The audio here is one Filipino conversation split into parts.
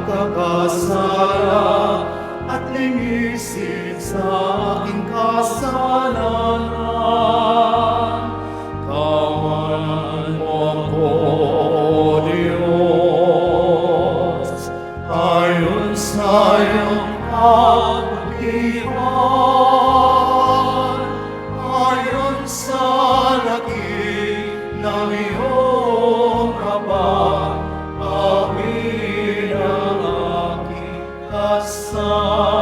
pagkakasala at linisin sa aking kasalanan. Tawanan mo ako, O Diyos, ayon sa iyong kabutihan, ayon sa laki ng iyong habag, amin ang aking kasama.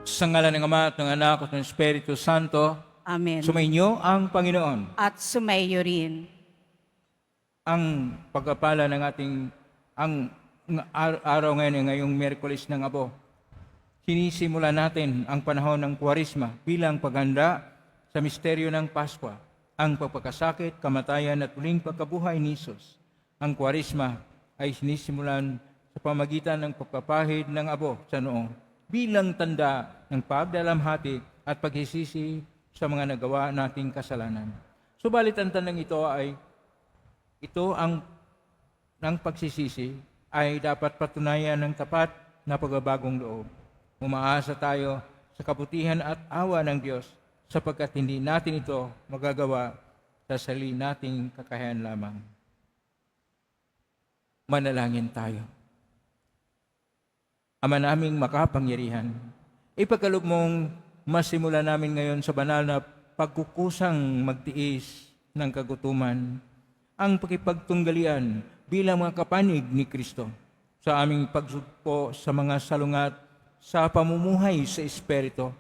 Sa ngalan ng Ama at ng Anak at ng Espiritu Santo, Amen. sumainyo ang Panginoon. At sumayo rin. Ang pagpapala ng ang araw ngayon ay ngayong Miyerkules ng Abo. Sinisimula natin ang panahon ng Kwaresma bilang paghanda sa misteryo ng Paskwa, ang pagpakasakit, kamatayan at muling pagkabuhay ni Jesus. Ang Kwaresma ay sinisimulan sa pamagitan ng pagpapahid ng abo sa noo bilang tanda ng pagdalamhati at paghisisi sa mga nagawa nating kasalanan. Subalit ang tandang ito ng pagsisisi ay dapat patunayan ng tapat na pagbabagong loob. Umaasa tayo sa kabutihan at awa ng Diyos sapagkat hindi natin ito magagawa sa sarili nating kakayahan lamang. Manalangin tayo. Ama naming makapangyarihan, ipagkaloob mong masimula namin ngayon sa banal na pagkukusang magtiis ng kagutuman, ang pakipagtunggalian bilang mga kapanig ni Kristo sa aming pagsugpo sa mga salungat sa pamumuhay sa Espiritu,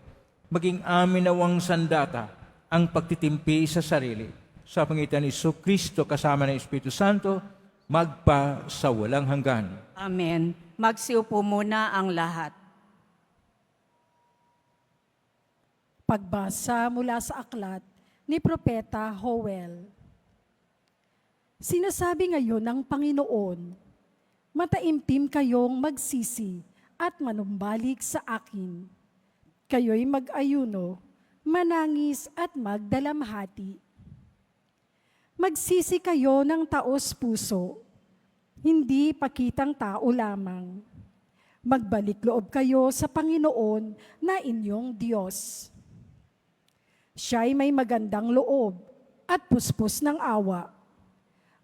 maging amin nawang sandata ang pagtitimpi sa sarili sa pangitan ni Kristo kasama ng Espiritu Santo, magpa sa walang hanggan. Amen. Magsiupo muna ang lahat. Pagbasa mula sa aklat ni Propeta Joel. Sinasabi ngayon ng Panginoon, mataimtim kayong magsisi at manumbalik sa akin. Kayo'y mag-ayuno, manangis at magdalamhati. Magsisi kayo ng taos puso, hindi pakitang tao lamang. Magbalik loob kayo sa Panginoon na inyong Diyos. Siya'y may magandang loob at puspos ng awa,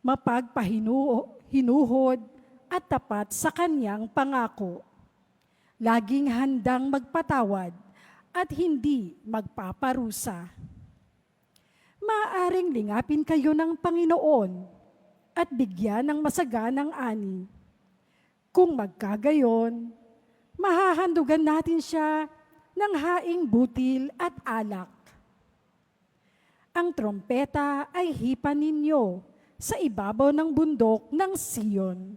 mapagpahinuhod at tapat sa kanyang pangako. Laging handang magpatawad at hindi magpaparusa. Maaaring lingapin kayo ng Panginoon at bigyan ng masaganang ani. Kung magkagayon, mahahandugan natin siya ng haing butil at alak. Ang trompeta ay hipan ninyo sa ibabaw ng bundok ng Siyon.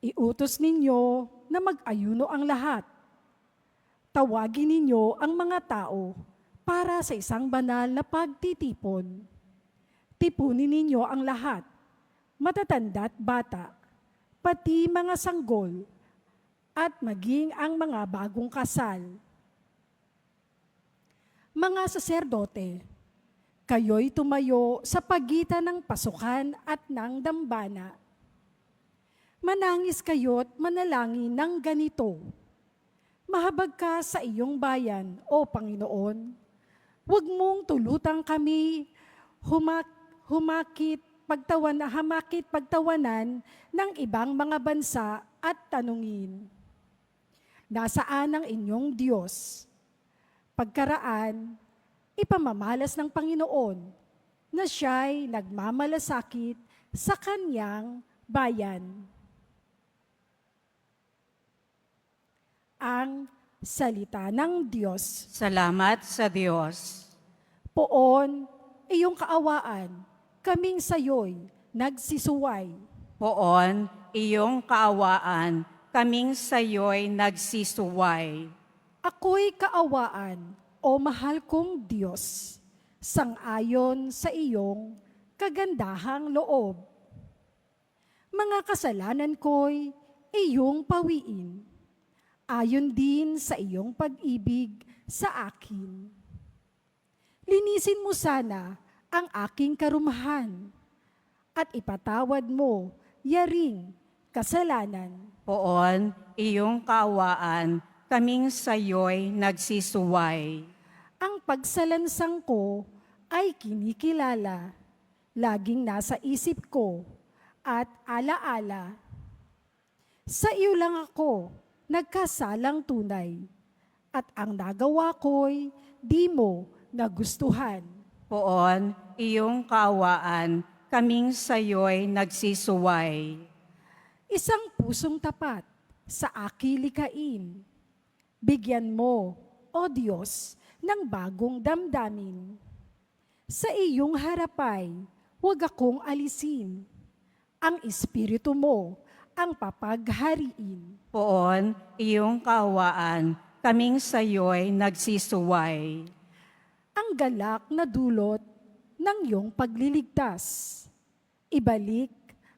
Iutos ninyo na mag-ayuno ang lahat. Tawagin ninyo ang mga tao para sa isang banal na pagtitipon. Tipunin ninyo ang lahat, matatanda at bata, pati mga sanggol, at maging ang mga bagong kasal. Mga saserdote, kayo'y tumayo sa pagitan ng pasukan at ng dambana. Manangis kayo't manalangin ng ganito. Mahabag ka sa iyong bayan, O Panginoon. Huwag mong tulutang kami hamakit pagtawanan ng ibang mga bansa at tanungin. Nasaan ang inyong Diyos? Pagkaraan, ipamamalas ng Panginoon na siya'y nagmamalasakit sa kanyang bayan. Ang salita ng Diyos. Salamat sa Diyos. Poon, iyong kaawaan, kaming sayo'y nagsisuway. Poon, iyong kaawaan, kaming sayo'y nagsisuway. Ako'y kaawaan, o mahal kong Diyos, sang-ayon sa iyong kagandahang loob. Mga kasalanan ko'y iyong pawiin, ayon din sa iyong pag-ibig sa akin. Linisin mo sana ang aking karumahan at ipatawad mo yaring kasalanan. Poon, iyong kaawaan, kaming sayo'y nagsisuway. Ang pagsalansang ko ay kinikilala, laging nasa isip ko at alaala. Sa iyo lang ako nagkasalang tunay, at ang nagawa ko'y di mo nagustuhan. Poon, iyong kaawaan, kaming sayo'y nagsisuway. Isang pusong tapat sa aking likain. Bigyan mo, O Diyos, ng bagong damdamin. Sa iyong harapay, huwag akong alisin. Ang Espiritu mo ang papaghariin. Poon, iyong kaawaan, kaming sayo'y nagsisuway. Ang galak na dulot ng iyong pagliligtas. Ibalik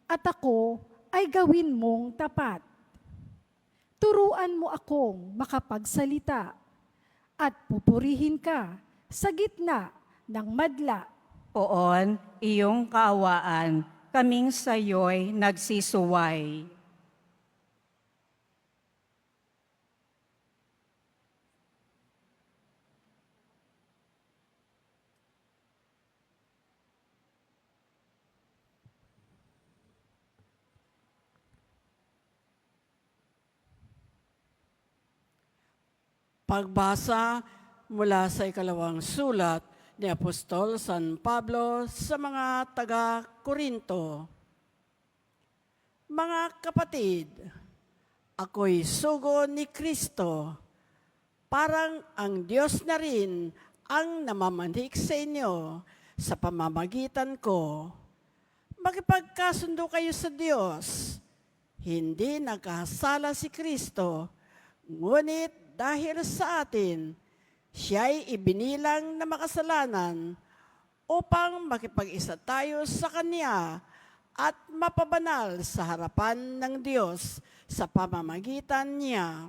at ako ay gawin mong tapat. Turuan mo akong makapagsalita at pupurihin ka sa gitna ng madla. Poon, iyong kaawaan, kaming sayo'y nagsisuway. Pagbasa mula sa ikalawang sulat ni Apostol San Pablo sa mga taga-Korinto. Mga kapatid, ako'y sugo ni Kristo. Parang ang Diyos na rin ang namamanhik sa inyo sa pamamagitan ko. Makipagkasundo kayo sa Diyos. Hindi nagkasala si Kristo, ngunit dahil sa atin, siya'y ibinilang na makasalanan upang makipag-isa tayo sa Kanya at mapabanal sa harapan ng Diyos sa pamamagitan niya.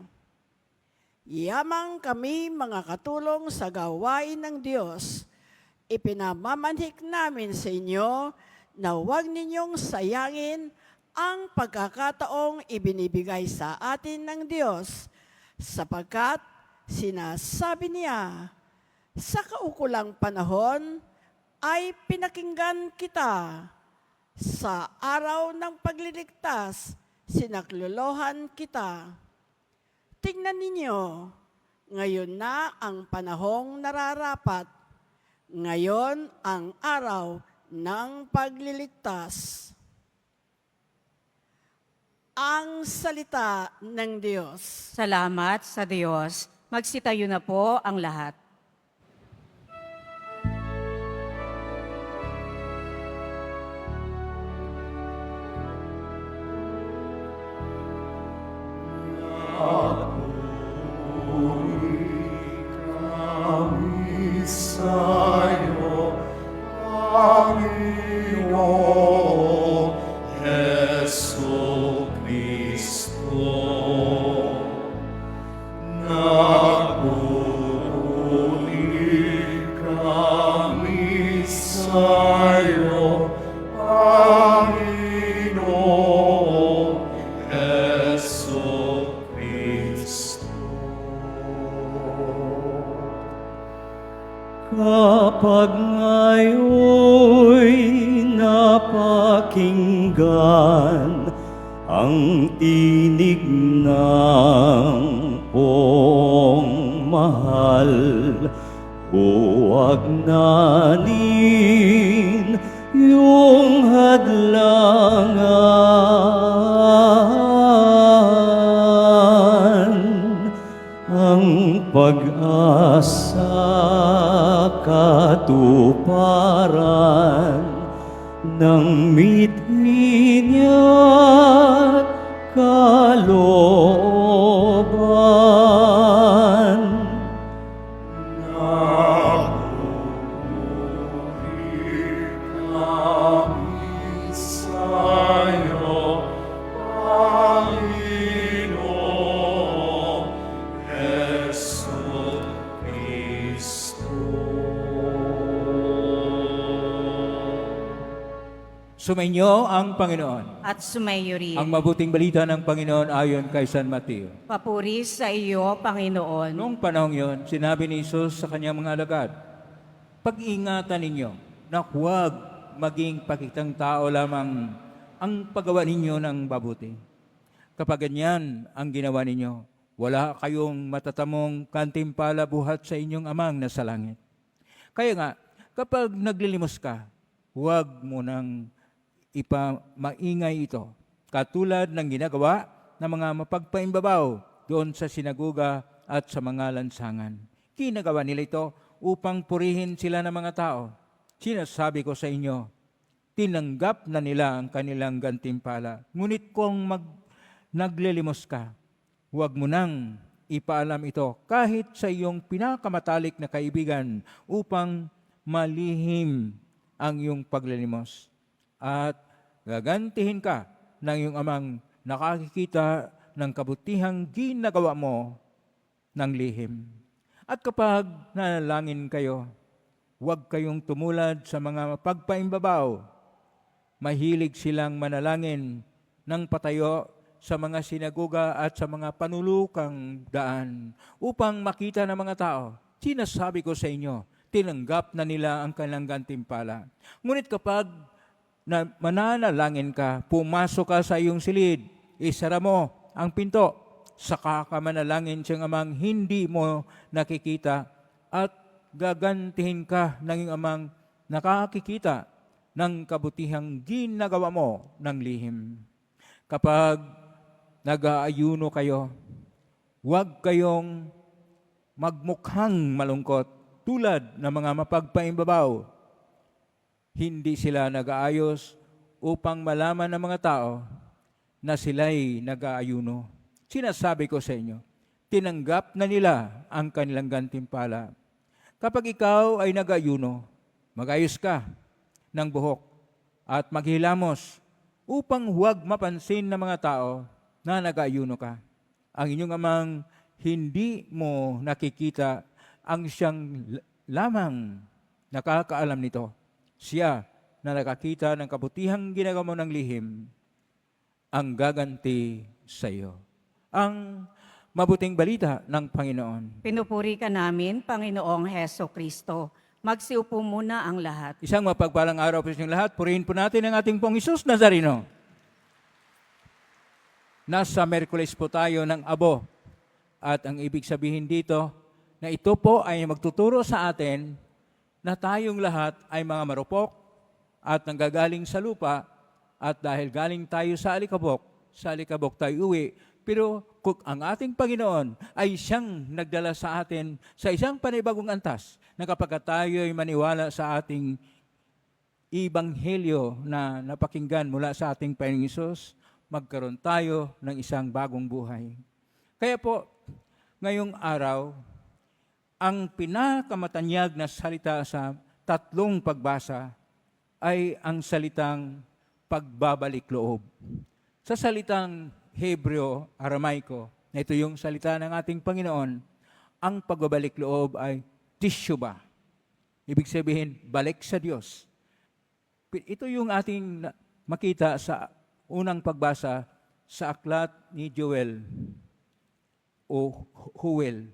Yamang kami mga katulong sa gawain ng Diyos, ipinamamanhik namin sa inyo na huwag ninyong sayangin ang pagkakataong ibinibigay sa atin ng Diyos, sapagkat sinasabi niya, sa kaukulang panahon ay pinakinggan kita. Sa araw ng pagliligtas, sinaklolohan kita. Tingnan ninyo, ngayon na ang panahong nararapat. Ngayon ang araw ng pagliligtas. Ang salita ng Diyos. Salamat sa Diyos. Magsitayo na po ang lahat. Kami sa'yo, Panginoon Jesu Cristo. Nagpupunin kami sa'yo, Panginoon Jesu Cristo. Kapag ngayon'y napakinggan ang tinig ng pong mahal, huwag nanin yung hadlangan, ang pag-asa katuparan ng mithi niya't kalooban. Nabuhin kami sa'yo, Panginoon Jesu Cristo. Sumainyo ang Panginoon. At sumayo rin. Ang mabuting balita ng Panginoon ayon kay San Mateo. Papuri sa iyo, Panginoon. Noong panahon yon, sinabi ni Jesus sa kanyang mga alagad, pag-ingatan ninyo na huwag maging pakitang tao lamang ang paggawa ninyo ng mabuti. Kapag ganyan ang ginawa ninyo, wala kayong matatamong kantimpala buhat sa inyong amang nasa langit. Kaya nga, kapag naglilimos ka, huwag mo nang ipamaingay ito. Katulad ng ginagawa ng mga mapagpaimbabaw doon sa sinaguga at sa mga lansangan. Ginagawa nila ito upang purihin sila ng mga tao. Sinasabi ko sa inyo, tinanggap na nila ang kanilang gantimpala. Ngunit kung naglilimos ka, huwag mo nang ipaalam ito kahit sa iyong pinakamatalik na kaibigan upang malihim ang iyong paglilimos. At gagantihin ka ng iyong amang nakakikita ng kabutihang ginagawa mo ng lihim. At kapag nanalangin kayo, huwag kayong tumulad sa mga mapagpaimbabaw. Mahilig silang manalangin ng patayo sa mga sinagoga at sa mga panulukang daan upang makita ng mga tao. Sinasabi ko sa inyo, tinanggap na nila ang kanilang gantimpala. Ngunit kapag mananalangin ka, pumasok ka sa iyong silid, isara mo ang pinto, saka ka manalangin siyang amang hindi mo nakikita at gagantihin ka ng iyong amang nakakikita ng kabutihang ginagawa mo ng lihim. Kapag nag-aayuno kayo, huwag kayong magmukhang malungkot tulad ng mga mapagpaimbabaw. Hindi sila nag-aayos upang malaman ng mga tao na sila'y nag-aayuno. Sinasabi ko sa inyo, tinanggap na nila ang kanilang gantimpala. Kapag ikaw ay nag-aayuno, mag-ayos ka ng buhok at maghilamos upang huwag mapansin ng mga tao na nag-aayuno ka. Ang inyong amang hindi mo nakikita ang siyang lamang nakakaalam nito. Siya na nakakita ng kabutihang ginagawa mo ng lihim, ang gaganti sa iyo. Ang mabuting balita ng Panginoon. Pinupuri ka namin, Panginoong Heso Kristo. Magsiupo muna ang lahat. Isang mapagpalang araw po sa inyong lahat. Purihin po natin ang ating pong Isus Nazareno. Nasa Miyerkules po tayo ng Abo. At ang ibig sabihin dito, na ito po ay magtuturo sa atin na tayong lahat ay mga marupok at nanggagaling sa lupa at dahil galing tayo sa alikabok tayo uwi. Pero kung ang ating Panginoon ay siyang nagdala sa atin sa isang panibagong antas na kapag tayo ay maniwala sa ating Ibanghelyo na napakinggan mula sa ating Panginoong Hesus, magkaroon tayo ng isang bagong buhay. Kaya po, ngayong araw, ang pinakamatanyag na salita sa tatlong pagbasa ay ang salitang pagbabalik loob. Sa salitang Hebreo, Aramaiko, na ito yung salita ng ating Panginoon, ang pagbabalik loob ay teshuvah. Ibig sabihin, balik sa Diyos. Ito yung ating makita sa unang pagbasa sa aklat ni Joel o Huwel,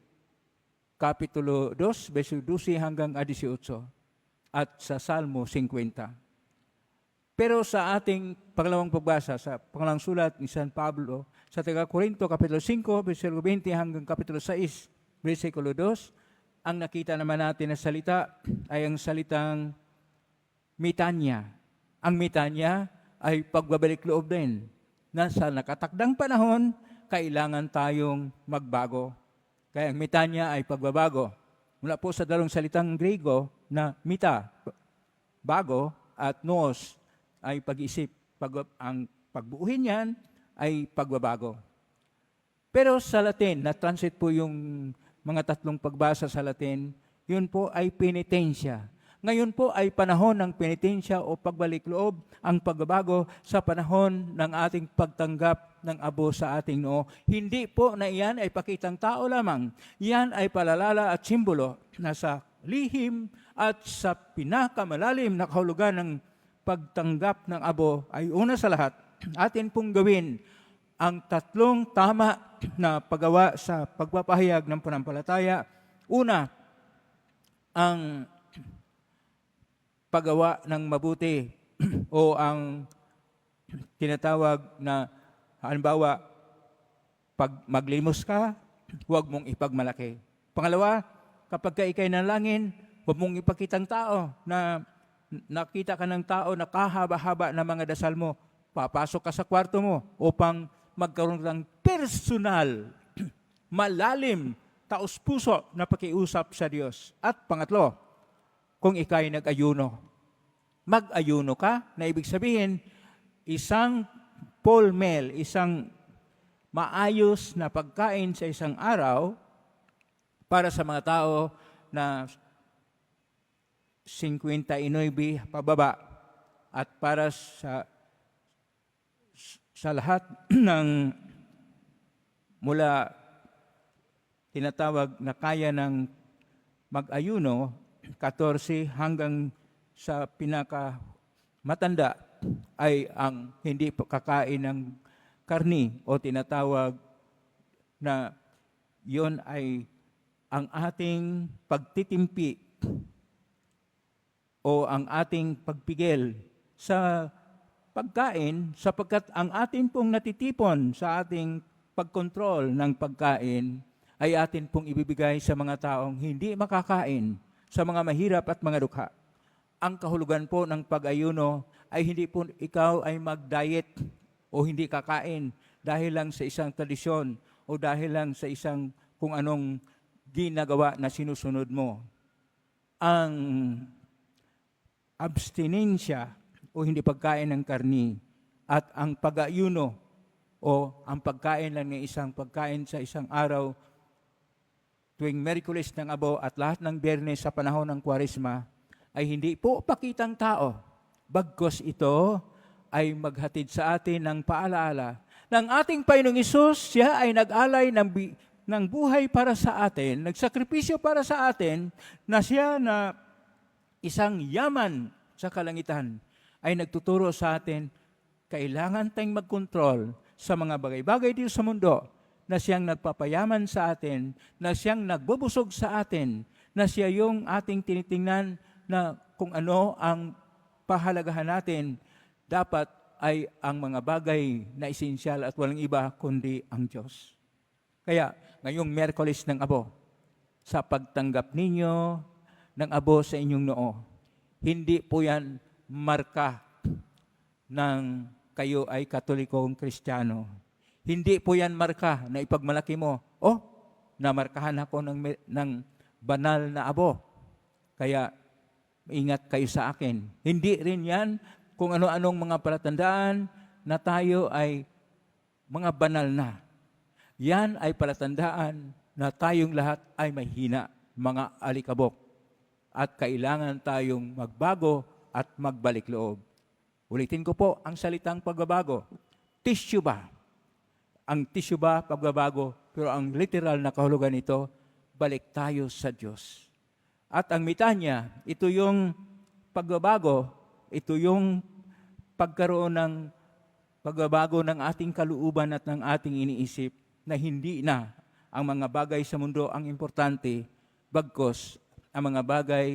Kapitulo 2, verso 12 hanggang 18, at sa Salmo 50. Pero sa ating pangalawang pagbasa, sa pangalawang sulat ni San Pablo, sa Taga-Korinto, Kapitulo 5, verso 20 hanggang Kapitulo 6, versikulo 2, ang nakita naman natin na salita ay ang salitang mitanya. Ang mitanya ay pagbabalik loob din, na sa nakatakdang panahon, kailangan tayong magbago. Kaya ang mitanya ay pagbabago. Mula po sa dalawang salitang Grego na mita, bago, at nos, ay pag-isip. Ang pagbuuhin yan ay pagbabago. Pero sa Latin, na-translate po yung mga tatlong pagbasa sa Latin, yun po ay penitensya. Ngayon po ay panahon ng penitensya o pagbalik loob, ang pagbabago sa panahon ng ating pagtanggap ng abo sa ating noo. Hindi po na iyan ay pakitang tao lamang. Iyan ay palalala at simbolo na sa lihim at sa pinakamalalim na kahulugan ng pagtanggap ng abo ay una sa lahat, atin pong gawin ang tatlong tama na paggawa sa pagpapahayag ng pananampalataya. Una, ang paggawa ng mabuti o ang tinatawag na halimbawa, pag maglimos ka, huwag mong ipagmalaki. Pangalawa, kapag ka ikay nanalangin, huwag mong ipakitang tao na nakita ka ng tao na kahaba-haba na mga dasal mo. Papasok ka sa kwarto mo upang magkaroon ng personal, malalim, taos-puso na pakiusap sa Diyos. At pangatlo, kung ikay nag-ayuno, mag-ayuno ka, na ibig sabihin, isang full meal, isang maayos na pagkain sa isang araw para sa mga tao na 59 pababa at para sa lahat ng mula tinatawag na kaya ng mag-ayuno, 14 hanggang sa pinaka matanda ay ang hindi kakain ng karni o tinatawag na yon ay ang ating pagtitimpi o ang ating pagpigil sa pagkain sapagkat ang atin pong natitipon sa ating pagkontrol ng pagkain ay atin pong ibibigay sa mga taong hindi makakain, sa mga mahirap at mga dukha. Ang kahulugan po ng pag-ayuno ay hindi po ikaw ay mag-diet o hindi kakain dahil lang sa isang tradisyon o dahil lang sa isang kung anong ginagawa na sinusunod mo. Ang abstinensya o hindi pagkain ng karni at ang pag-ayuno o ang pagkain lang ng isang pagkain sa isang araw tuwing Miyerkules ng Abo at lahat ng Biyernes sa panahon ng Kwaresma ay hindi po pakitang tao. Bagkus ito ay maghatid sa atin ng paalaala ng ating Panginoong Hesus. Siya ay nag-alay ng buhay para sa atin, nagsakripisyo para sa atin, na siya na isang yaman sa kalangitan ay nagtuturo sa atin, kailangan tayong magkontrol sa mga bagay-bagay dito sa mundo, na siyang nagpapayaman sa atin, na siyang nagbubusog sa atin, na siya yung ating tinitingnan na kung ano ang pahalagahan natin, dapat ay ang mga bagay na esensyal at walang iba kundi ang Diyos. Kaya ngayong Miyerkules ng Abo, sa pagtanggap ninyo ng abo sa inyong noo, hindi po yan marka ng kayo ay Katolikong Kristiyano. Hindi po yan marka na ipagmalaki mo, namarkahan ako ng banal na abo, kaya ingat kayo sa akin. Hindi rin yan kung ano-anong mga palatandaan na tayo ay mga banal na. Yan ay palatandaan na tayong lahat ay mahina, mga alikabok. At kailangan tayong magbago at magbalik loob. Ulitin ko po ang salitang pagbabago. Tissue ba? Ang tissue ba pagbabago? Pero ang literal na kahulugan nito, balik tayo sa Diyos. At ang mita niya, ito yung pagbabago, ito yung pagkaroon ng pagbabago ng ating kalooban at ng ating iniisip na hindi na ang mga bagay sa mundo ang importante, bagkus ang mga bagay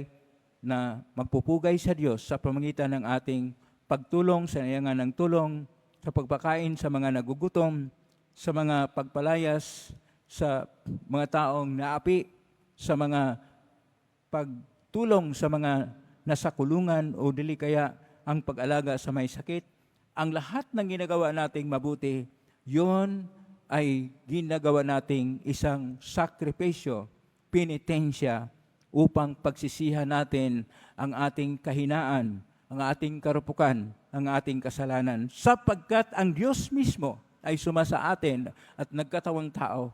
na magpupugay sa Diyos sa pamamagitan ng ating pagtulong sa nayangan ng tulong, sa pagpakain sa mga nagugutom, sa mga pagpalayas, sa mga taong naapi, sa mga pagtulong sa mga nasa kulungan o dili kaya ang pag-alaga sa may sakit. Ang lahat ng ginagawa nating mabuti, yon ay ginagawa nating isang sakripisyo, penitensya, upang pagsisihan natin ang ating kahinaan, ang ating karupukan, ang ating kasalanan. Sapagkat ang Diyos mismo ay sumasa atin at nagkatawang tao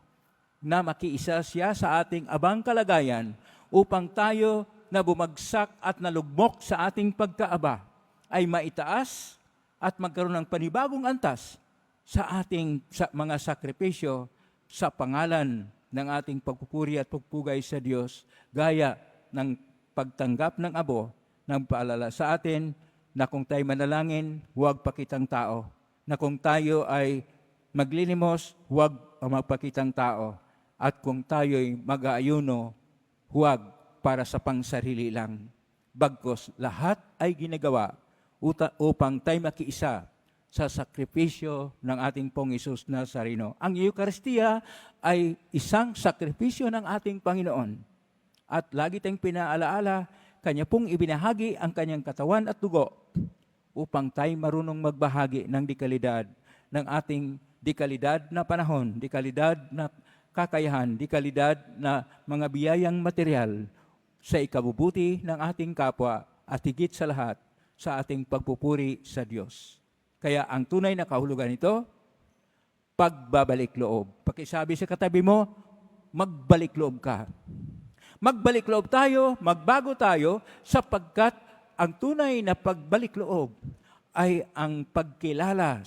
na makiisa siya sa ating abang kalagayan upang tayo na bumagsak at nalugmok sa ating pagkaaba ay maitaas at magkaroon ng panibagong antas sa ating mga sakripisyo sa pangalan ng ating pagpupuri at pagpugay sa Diyos, gaya ng pagtanggap ng abo ng paalala sa atin na kung tayo manalangin, huwag pakitang tao. Na kung tayo ay maglilimos, huwag magpakitang tao. At kung tayo'y mag-aayuno, huwag para sa pangsarili lang. Bagkos lahat ay ginagawa upang tayo makiisa sa sakripisyo ng ating Pong Hesus Nazareno. Ang Eucharistia ay isang sakripisyo ng ating Panginoon. At lagi tayong pinaalaala, Kanya pong ibinahagi ang Kanyang katawan at dugo upang tayo marunong magbahagi ng dekalidad ng ating dekalidad na panahon, dekalidad na kakayahan, dekalidad na mga biyayang material sa ikabubuti ng ating kapwa at higit sa lahat sa ating pagpupuri sa Diyos. Kaya ang tunay na kahulugan nito, pagbabalik loob. Pakisabi sa katabi mo, magbalik loob ka. Magbalik loob tayo, magbago tayo, sapagkat ang tunay na pagbalik loob ay ang pagkilala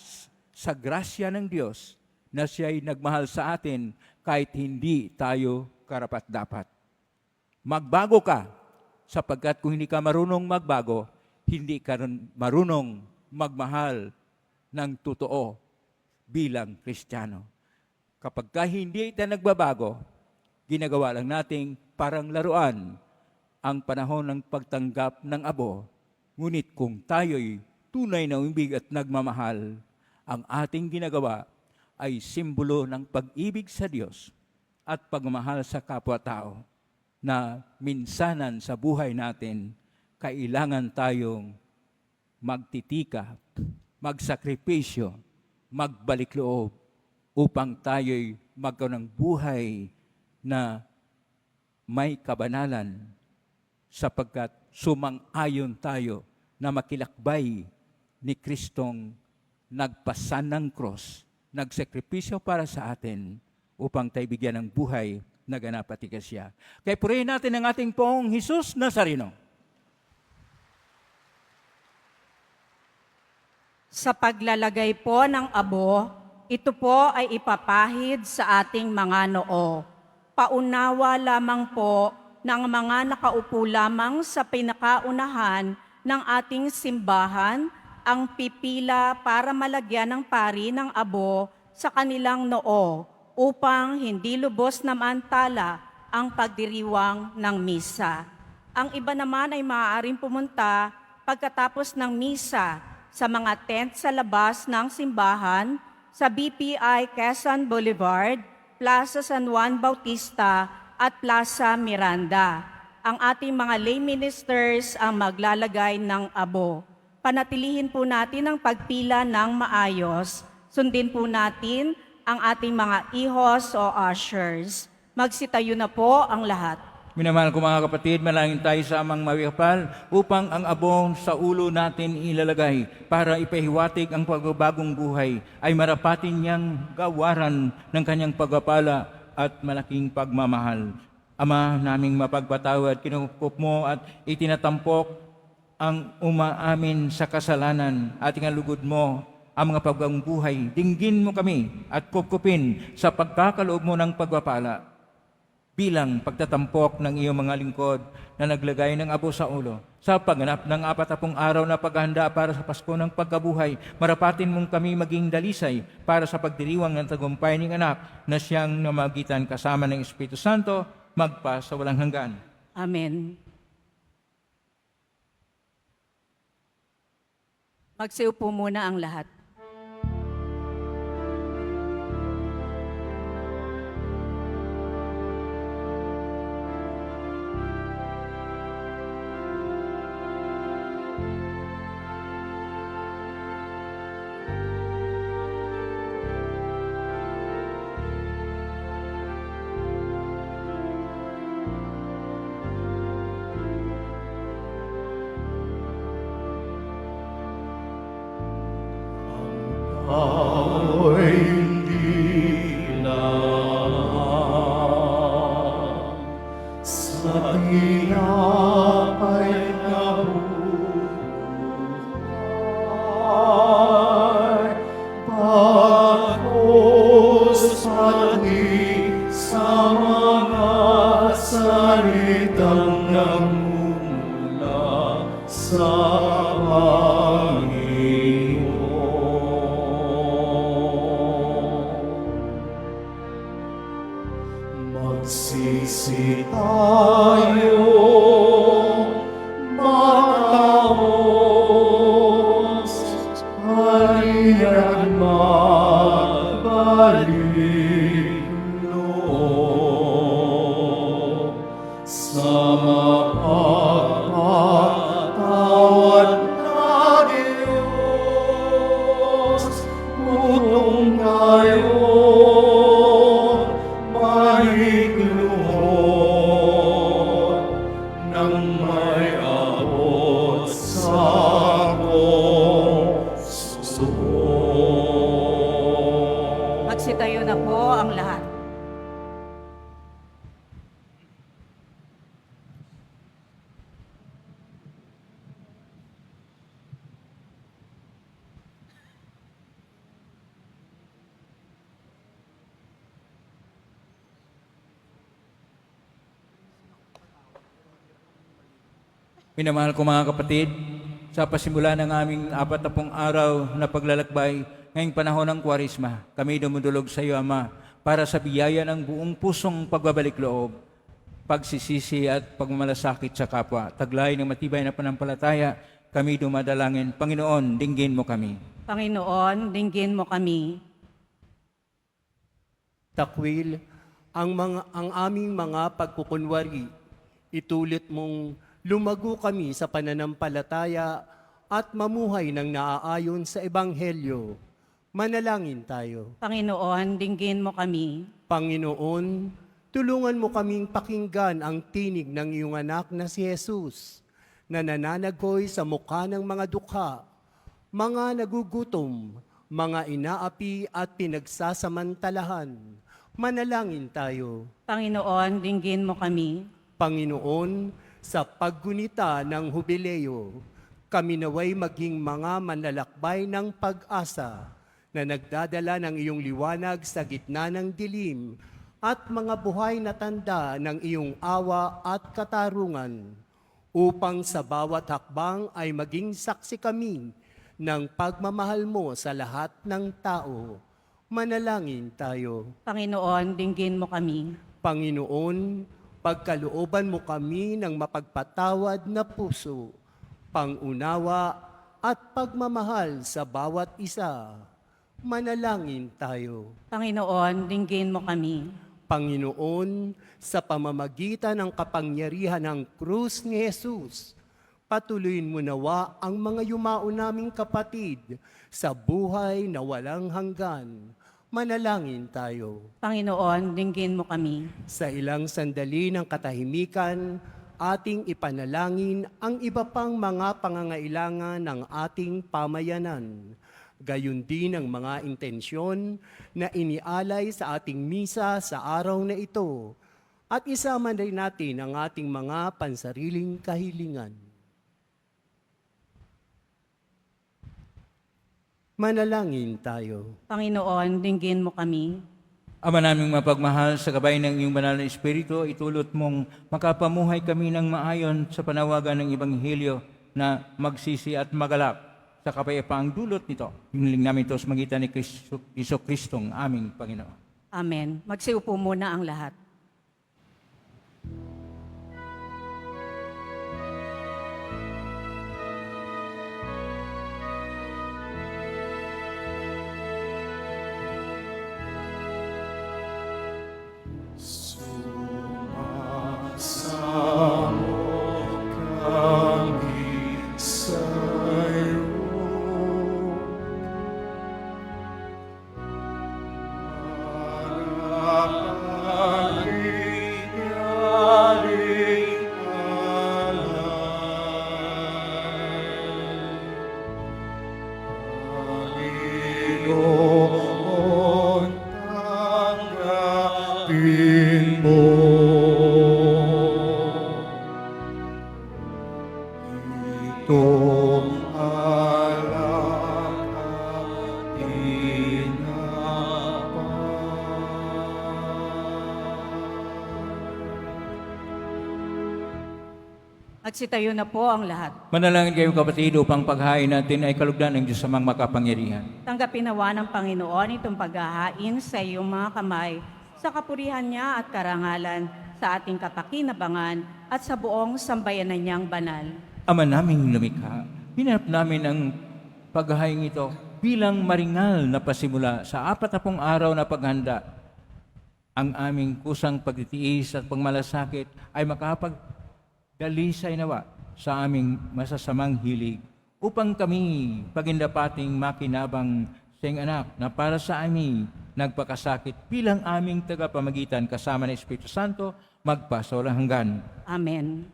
sa grasya ng Diyos na siya'y nagmahal sa atin kahit hindi tayo karapat-dapat. Magbago ka, sapagkat kung hindi ka marunong magbago, hindi ka marunong magmahal ng totoo bilang Kristiyano. Kapag ka hindi tayo nagbabago, ginagawa lang nating parang laruan ang panahon ng pagtanggap ng abo. Ngunit kung tayo'y tunay na umibig at nagmamahal, ang ating ginagawa ay simbolo ng pag-ibig sa Diyos at pagmamahal sa kapwa-tao na minsanan sa buhay natin, kailangan tayong magtitika, magsakripisyo, magbalik loob upang tayo'y magkaroon ng buhay na may kabanalan sapagkat sumang-ayon tayo na makilakbay ni Kristong nagpasan ng cross, nagsakripisyo para sa atin upang tayo bigyan ng buhay na ganap at tigasya. Kaya purihin natin ang ating Pong Hesus Nazareno. Sa paglalagay po ng abo, ito po ay ipapahid sa ating mga noo. Paunawa lamang po ng mga nakaupo lamang sa pinakaunahan ng ating simbahan ang pipila para malagyan ng pari ng abo sa kanilang noo upang hindi lubos na mantala ang pagdiriwang ng misa. Ang iba naman ay maaaring pumunta pagkatapos ng misa sa mga tent sa labas ng simbahan sa BPI Quezon Boulevard, Plaza San Juan Bautista at Plaza Miranda. Ang ating mga lay ministers ang maglalagay ng abo. Panatilihin po natin ang pagpila ng maayos. Sundin po natin ang ating mga ihos o ushers. Magsitayo na po ang lahat. Minamahal ko mga kapatid, manalangin tayo sa amang mawikapal upang ang abong sa ulo natin ilalagay para ipahiwatig ang pagbabagong buhay ay marapatin niyang gawaran ng kanyang pagpapala at malaking pagmamahal. Ama naming mapagpatawad, kinukup mo at itinatampok ang umaamin sa kasalanan at inalugod mo ang mga pagbagong buhay. Dinggin mo kami at kupkupin sa pagkakaloob mo ng pagpapala bilang pagtatampok ng iyong mga lingkod na naglagay ng abo sa ulo. Sa pagganap ng 40 araw na paghahanda para sa Pasko ng pagkabuhay, marapatin mong kami maging dalisay para sa pagdiriwang ng tagumpay ng anak na siyang namagitan kasama ng Espiritu Santo, magpa sa walang hanggan. Amen. Magsiupo muna ang lahat. Ako'y hindi lang sa tinapay na buhay, bagos pati sa mga salitang nagmumula sa kaliloob sa mapagpatawad na Diyos. Utong tayo mahigluhod nang may abot sa puso. Magsitayo na po ang lahat. Minamahal ko mga kapatid, sa pasimula ng aming 40 araw na paglalakbay ngayong panahon ng Kwaresma, kami dumudulog sa iyo, Ama, para sa biyaya ng buong pusong pagbabalik loob, pagsisisi at pagmamalasakit sa kapwa. Taglay ng matibay na panampalataya, kami dumadalangin. Panginoon, dinggin mo kami. Panginoon, dinggin mo kami. Takwil, ang aming mga pagkukunwari, itulit mong lumago kami sa pananampalataya at mamuhay ng naaayon sa Ebanghelyo. Manalangin tayo. Panginoon, dinggin mo kami. Panginoon, tulungan mo kaming pakinggan ang tinig ng iyong anak na si Jesus, na nananagoy sa mukha ng mga dukha, mga nagugutom, mga inaapi at pinagsasamantalahan. Manalangin tayo. Panginoon, dinggin mo kami. Panginoon, sa paggunita ng hubileo, kami naway maging mga manlalakbay ng pag-asa na nagdadala ng iyong liwanag sa gitna ng dilim at mga buhay na tanda ng iyong awa at katarungan, upang sa bawat hakbang ay maging saksi kami ng pagmamahal mo sa lahat ng tao. Manalangin tayo. Panginoon, dinggin mo kami. Panginoon, pagkalooban mo kami ng mapagpatawad na puso, pangunawa at pagmamahal sa bawat isa. Manalangin tayo. Panginoon, dinggin mo kami. Panginoon, sa pamamagitan ng kapangyarihan ng krus ni Jesus, patuloyin mo nawa ang mga yumao naming kapatid sa buhay na walang hanggan. Manalangin tayo. Panginoon, dinggin mo kami. Sa ilang sandali ng katahimikan, ating ipanalangin ang iba pang mga pangangailangan ng ating pamayanan. Gayon din ang mga intensyon na inialay sa ating misa sa araw na ito. At isama rin natin ang ating mga pansariling kahilingan. Manalangin tayo. Panginoon, dinggin mo kami. Ama naming mapagmahal, sa gabay ng iyong banal na Espiritu, itulot mong makapamuhay kami ng maayon sa panawagan ng Ebanghelyo na magsisi at magalak sa kapayapaang dulot nito. Hiniling namin ito sa magitan ni Iso Kristong aming Panginoon. Amen. Magsiupo muna ang lahat. Sumasamo kami sa'yo. Manapangyaring alay. Panginoon, tanggapin mo. Itong alak at Magsitayo na po ang lahat. Manalangin kayo kapatid upang paghain natin ay kalugdan ng Diyos amang makapangyarihan. Tanggapin nawa ng Panginoon itong paghahain sa iyong mga kamay, sa kapurihan niya at karangalan, sa ating kapakinabangan at sa buong sambayanan niyang banal. Ama naming lumikha, hinarap namin ang paghahain ito bilang maringal na pasimula sa 40 araw na paghanda, ang aming kusang pagtitiis at pagmalasakit ay makapagdalisay nawa sa aming masasamang hilig upang kami pagindapating makinabang sa iyong anak na para sa amin nagpakasakit bilang aming tagapamagitan kasama ng Espiritu Santo magpasawalang hanggan. Amen.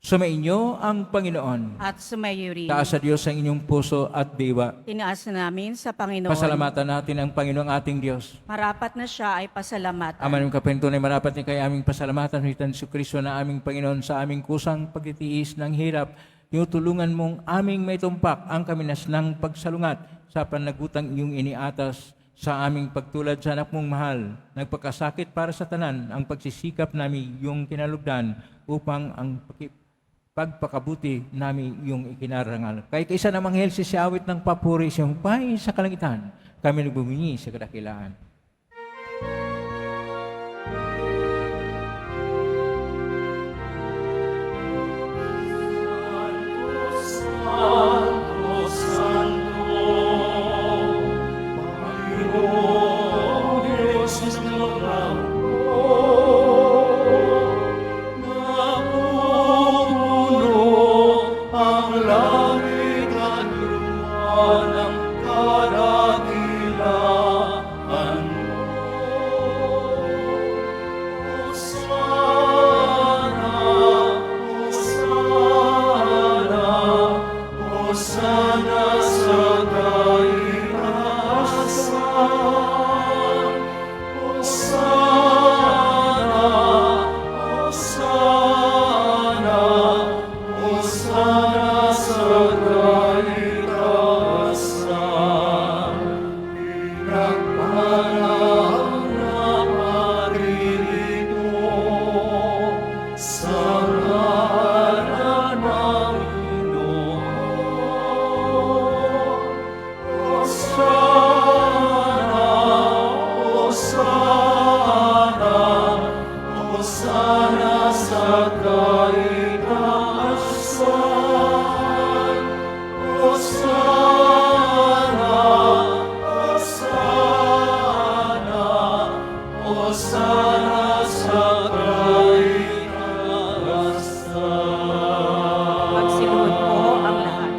Sumainyo ang Panginoon. At sumayo rin. Taas sa Diyos ang inyong puso at diwa. Tinaas na namin sa Panginoon. Pasalamatan natin ang Panginoong ating Diyos. Marapat na siya ay pasalamatan. Ama ng kapento na marapat ni kay aming pasalamatan hitan si Kristo na aming Panginoon sa aming kusang pagtitiis ng hirap. Tinutulungan mong aming may tumpak ang kaminas ng pagsalungat sa panagutang iyong iniatas sa aming pagtulad sa anak mong mahal. Nagpakasakit para sa tanan ang pagsisikap namin yung kinalugdan upang ang pagpakabuti namin yung ikinarangal. Kay kaisa namang hel si awit ng papuri siyang pay sa kalangitan, kami nagbumingi sa kadakilaan. Magsiluhod po ang lahat.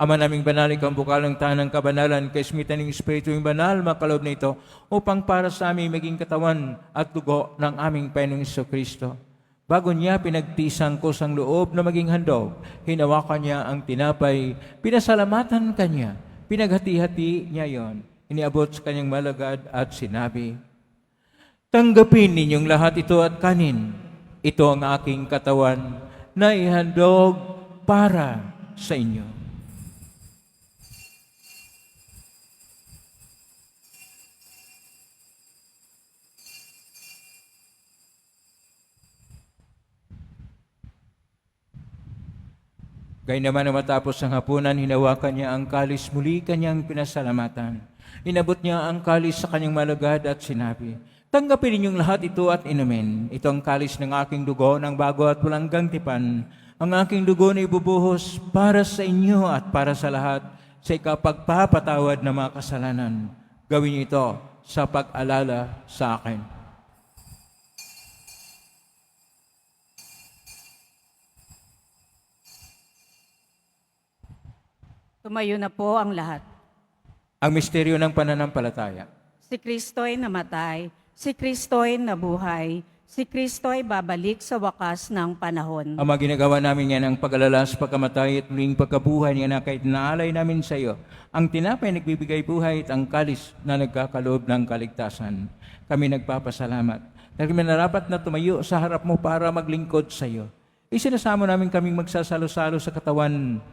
Ama naming banal, ikaw ang bukal ng tanang kabanalan, kaismitan ng Espiritu yung banal, makalob na ito, upang para sa amin maging katawan at dugo ng aming Panginoong Kristo. Bago niya pinagtisang kusang loob na maging handog, hinawakan niya ang tinapay, pinasalamatan kanya, pinaghati-hati niya yon, iniabot sa kanyang malagad at sinabi, "Tanggapin ninyong lahat ito at kanin. Ito ang aking katawan na ihandog para sa inyo." Gayunman na matapos ang hapunan, hinawakan niya ang kalis, muli kanyang pinasalamatan. Inabot niya ang kalis sa kanyang malagad at sinabi, "Tanggapin ninyong lahat ito at inumin. Ito ang kalis ng aking dugo ng bago at walang gantipan. Ang aking dugo na ibubuhos para sa inyo at para sa lahat sa ikapagpapatawad ng mga kasalanan. Gawin niyo ito sa pag-alala sa akin." Tumayo na po ang lahat. Ang misteryo ng pananampalataya. Si Kristo'y namatay, si Kristo'y nabuhay, si Kristo'y babalik sa wakas ng panahon. Ama, ginagawa namin yan ang pag-alala sa pagkamatay at muling pagkabuhay niya na kahit naalay namin sa iyo. Ang tinapay nagbibigay buhay at ang kalis na nagkakaloob ng kaligtasan. Kami nagpapasalamat. Dahil kami narapat na tumayo sa harap mo para maglingkod sa iyo. Isinasamo namin kaming magsasalo-salo sa katawan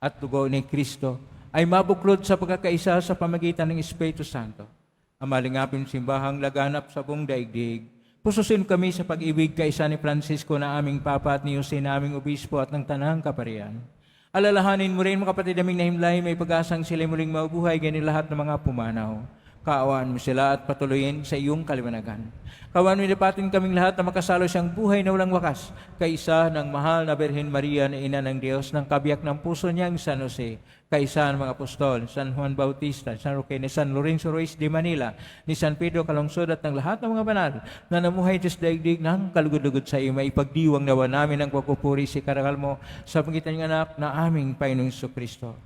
at dugo ni Kristo ay mabuklod sa pagkakaisa sa pamagitan ng Espiritu Santo. Ang malingapin simbahang laganap sa buong daigdig. Pususin kami sa pag-ibig kaisa ni Francisco na aming Papa at ni Jose na aming Obispo at ng Tanang Kaparian. Alalahanin mo rin mga kapatid naming nahimlay, may pag-asang sila muling mabuhay ganyan lahat ng mga pumanaw. Kaawaan mo sila at patuloyin sa iyong kaliwanagan. Kaawaan mo lipatin kaming lahat na makasalo siyang buhay na walang wakas, kaisa ng mahal na Birhen Maria na Ina ng Diyos, ng kabiyak ng puso niyang San Jose, kaisa ng mga apostol, San Juan Bautista, San Roque, ni San Lorenzo Ruiz de Manila, ni San Pedro Calungsod at ng lahat ng mga banal na namuhay sa daigdig ng kalugod-lugod sa iyo. Maipagdiwang nawa namin ang pagpupuri si karangal mo sa pagitan ng anak na aming Panginoong Jesucristo.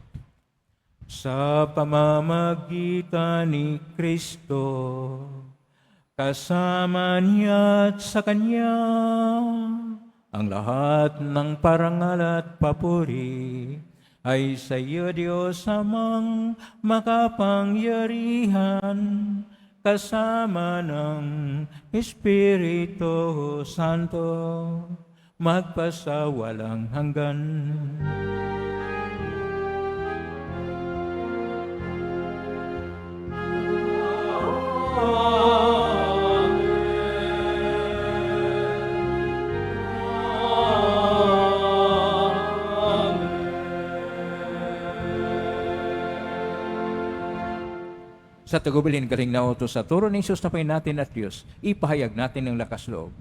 Sa pamamagitan ni Kristo, kasama niya at sa Kanya, ang lahat ng parangal at papuri ay sa iyo, Diyos amang makapangyarihan, kasama ng Espiritu Santo, magpasawalang hanggan. Sa tagubilin galing na utos sa turo ni Jesus na Panginoon natin at Diyos, ipahayag natin ng lakas loob.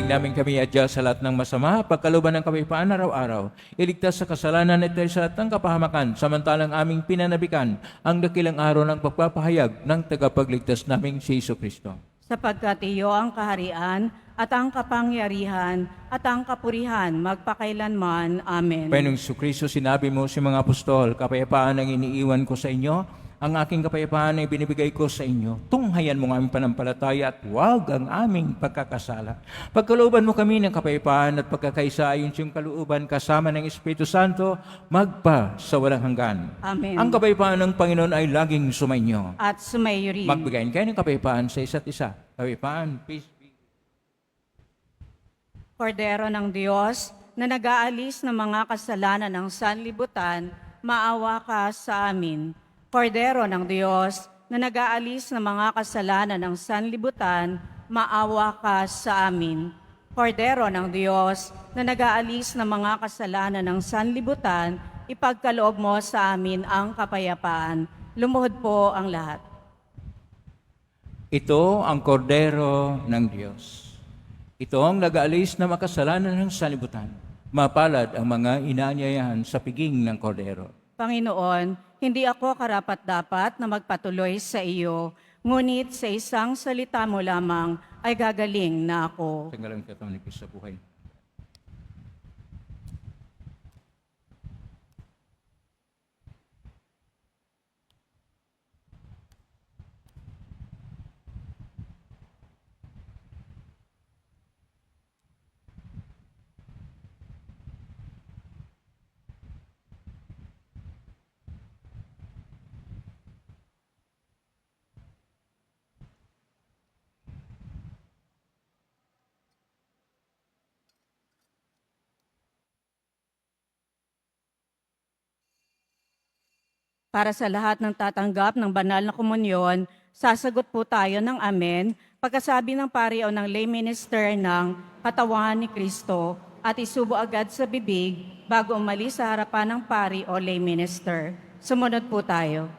Namin kami adya sa lahat ng masama, pagkaluban ng kapayapaan araw-araw, iligtas sa kasalanan at sa lahat ng kapahamakan, samantalang aming pinanabikan ang dakilang araw ng pagpapahayag ng tagapagligtas naming si Jesucristo. Sapagkat iyo ang kaharian at ang kapangyarihan at ang kapurihan magpakailanman. Amen. Panginoong Jesucristo, sinabi mo sa mga apostol, kapayapaan ang iniiwan ko sa inyo, ang aking kapayapaan ay binibigay ko sa inyo. Tunghayan mo ang aming panampalataya at huwag ang aming pagkakasala. Pagkalooban mo kami ng kapayapaan at pagkakaisa ayon sa iyong kalooban kasama ng Espiritu Santo, magpa sa walang hanggan. Amen. Ang kapayapaan ng Panginoon ay laging sumainyo. At sumayo rin. Magbigayin kayo ng kapayapaan sa isa't isa. Kapayapaan, peace be. Kordero ng Diyos, na nag-aalis ng mga kasalanan ng sanlibutan, maawa ka sa amin. Kordero ng Diyos, na nag-aalis ng mga kasalanan ng sanlibutan, maawa ka sa amin. Kordero ng Diyos, na nag-aalis ng mga kasalanan ng sanlibutan, ipagkaloob mo sa amin ang kapayapaan. Lumuhod po ang lahat. Ito ang kordero ng Diyos. Ito ang nag-aalis na makasalanan ng sanlibutan. Mapalad ang mga inaanyayahan sa piging ng kordero. Panginoon, hindi ako karapat-dapat na magpatuloy sa iyo, ngunit sa isang salita mo lamang ay gagaling na ako. Tanggalang katawan ni Kristo sa buhay. Para sa lahat ng tatanggap ng banal na komunyon, sasagot po tayo ng amen pagkasabi ng pari o ng lay minister ng katawan ni Kristo at isubo agad sa bibig bago umalis sa harapan ng pari o lay minister. Sumunod po tayo.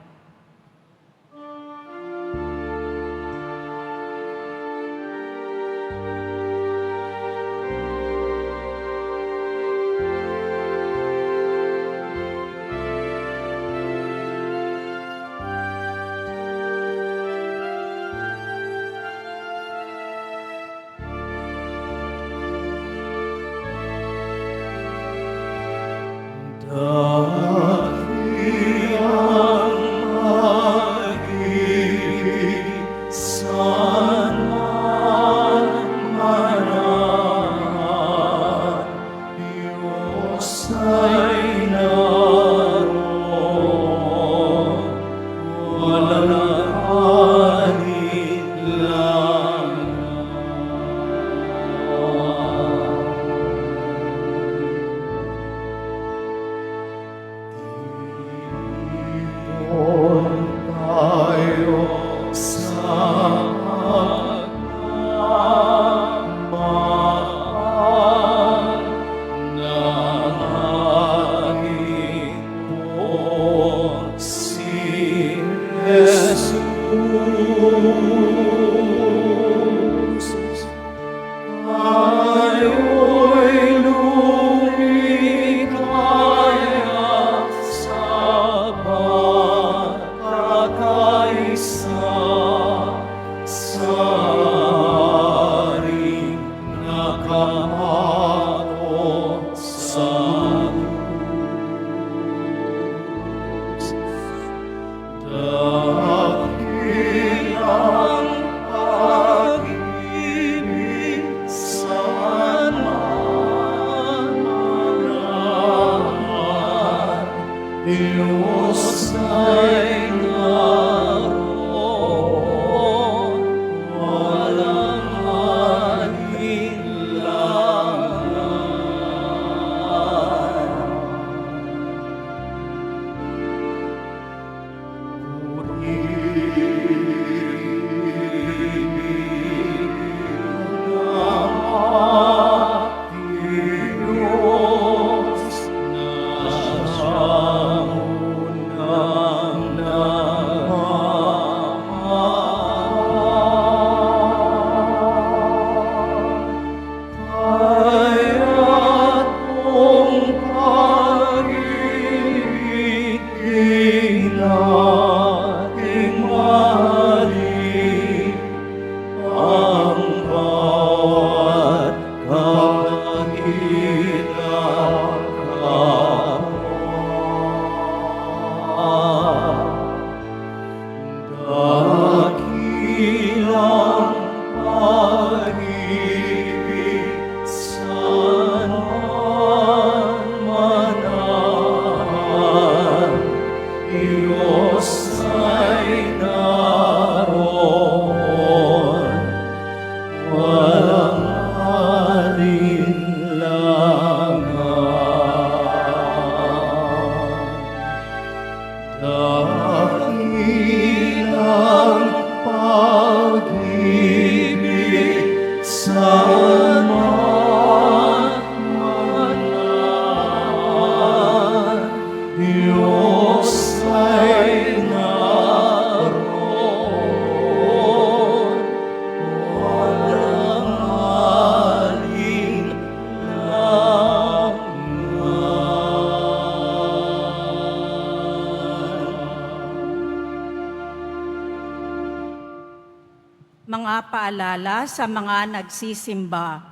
Mga paalala sa mga nagsisimba.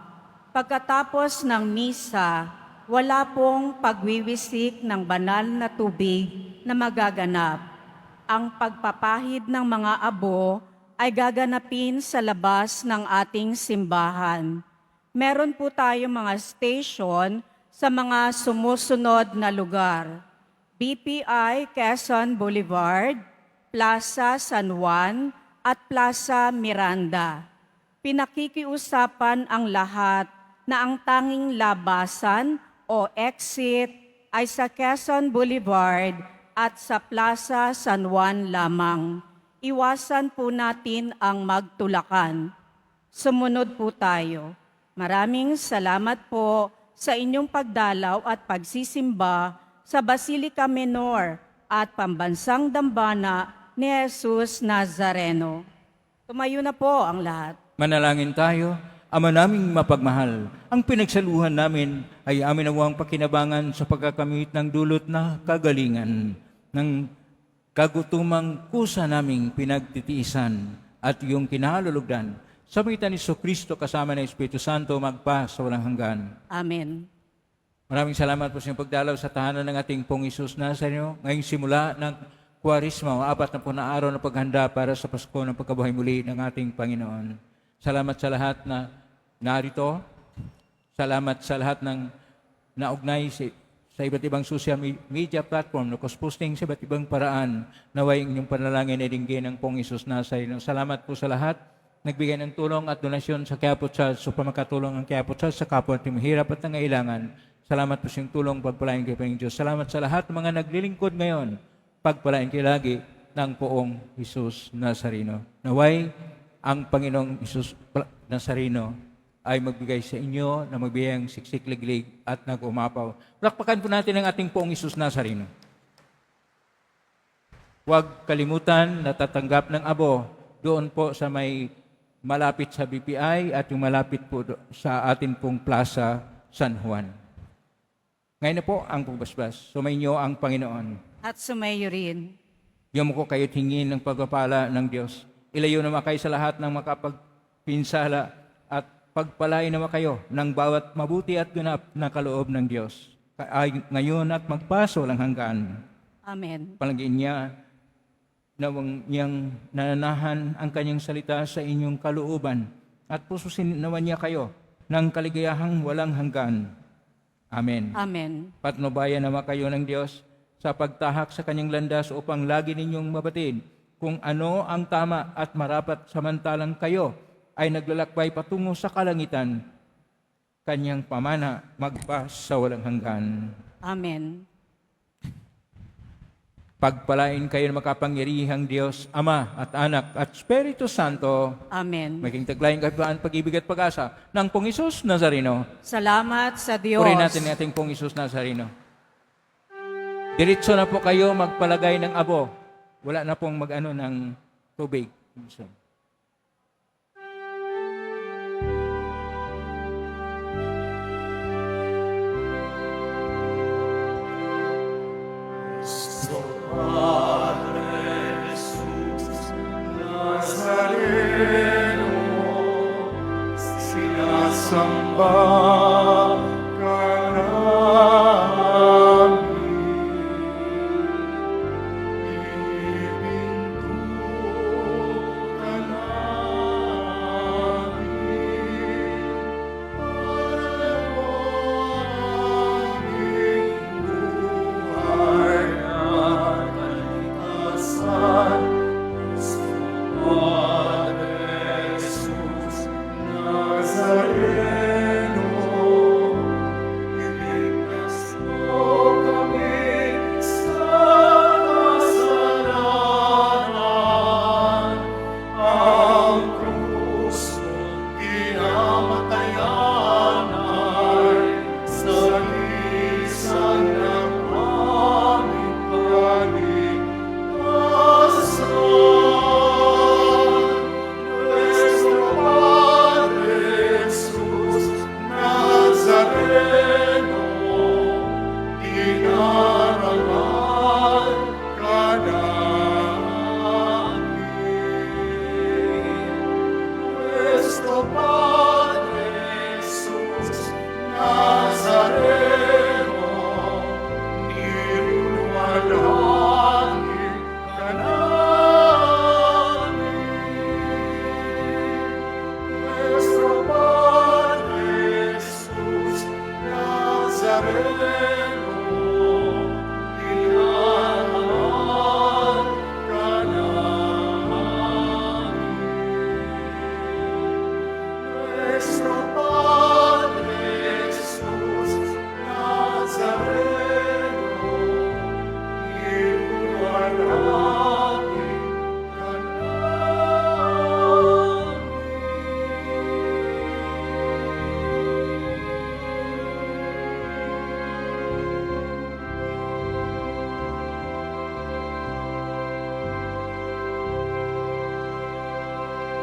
Pagkatapos ng misa, wala pong pagwiwisik ng banal na tubig na magaganap. Ang pagpapahid ng mga abo ay gaganapin sa labas ng ating simbahan. Meron po tayong mga station sa mga sumusunod na lugar. BPI Quezon Boulevard, Plaza San Juan, at Plaza Miranda. Pinakikiusapan ang lahat na ang tanging labasan o exit ay sa Quezon Boulevard at sa Plaza San Juan lamang. Iwasan po natin ang magtulakan. Sumunod po tayo. Maraming salamat po sa inyong pagdalaw at pagsisimba sa Basilica Menor at Pambansang Dambana ni Jesus Nazareno. Tumayo na po ang lahat. Manalangin tayo. Ama naming mapagmahal, ang pinagsaluhan namin ay amin nawang pakinabangan sa pagkakamit ng dulot na kagalingan ng kagutumang kusa naming pinagtitiisan at iyong kinalulugdan. Sa pagitan ni Kristo kasama ng Espiritu Santo magpa sa walang hanggan. Amen. Maraming salamat po sa inyong pagdalaw sa tahanan ng ating Pong Isus Nazareno. Ngayong simula ng Kwarisma, 40 na araw na paghanda para sa Pasko ng pagkabuhay muli ng ating Panginoon. Salamat sa lahat na narito. Salamat sa lahat ng naugnay sa iba't ibang social media platform na posting sa iba't ibang paraan. Naway inyong panalangin ay dinggin ng Pong Isus Nazareno. Salamat po sa lahat. Nagbigay ng tulong at donasyon sa Quiapo Church so makatulong ang Quiapo Church sa kapwa at mahirap at nangailangan. Salamat po sa iyong tulong, pagpalain kayo ng Diyos. Salamat sa lahat ng mga naglilingkod ngayon. Pagpalain kayo lagi ng Poong Isus Nazareno. Naway ang Panginoong Isus Nazareno ay magbigay sa inyo na magbiyang siksik liglig at nag-umapaw. Palakpakan po natin ang ating Poong Isus Nazareno. Huwag kalimutan na tatanggap ng abo doon po sa may malapit sa BPI at yung malapit po sa atin pong Plaza San Juan. Ngayon na po ang pagbasbas. Sumainyo ang Panginoon. At sumayo rin. Diyan mo ko kayo't hingin ng pagpapala ng Diyos. Ilayo naman kayo sa lahat ng makapagpinsala at pagpalain naman kayo ng bawat mabuti at ganap na kaloob ng Diyos. Ngayon at magpaso lang hanggan. Amen. Palagin niya nawang niyang nananahan ang kanyang salita sa inyong kalooban at pususin naman niya kayo ng kaligayahang walang hanggan. Amen. Amen. Patnubayan naman kayo ng Diyos sa pagtahak sa kanyang landas upang lagi ninyong mabatid kung ano ang tama at marapat samantalang kayo ay naglalakbay patungo sa kalangitan, kanyang pamana magpa sa walang hanggan. Amen. Pagpalain kayo ng makapangyarihang Diyos, Ama at Anak at Espiritu Santo, Amen. maging taglayang kapayapaan, pag-ibig at pag-asa ng Pong Isus Nazareno. Salamat sa Diyos. Purihin natin ang ating Pong Isus Nazareno. Diretso na po kayo magpalagay ng abo. Wala na pong mag-ano ng tubig. Nazareno, sinasamba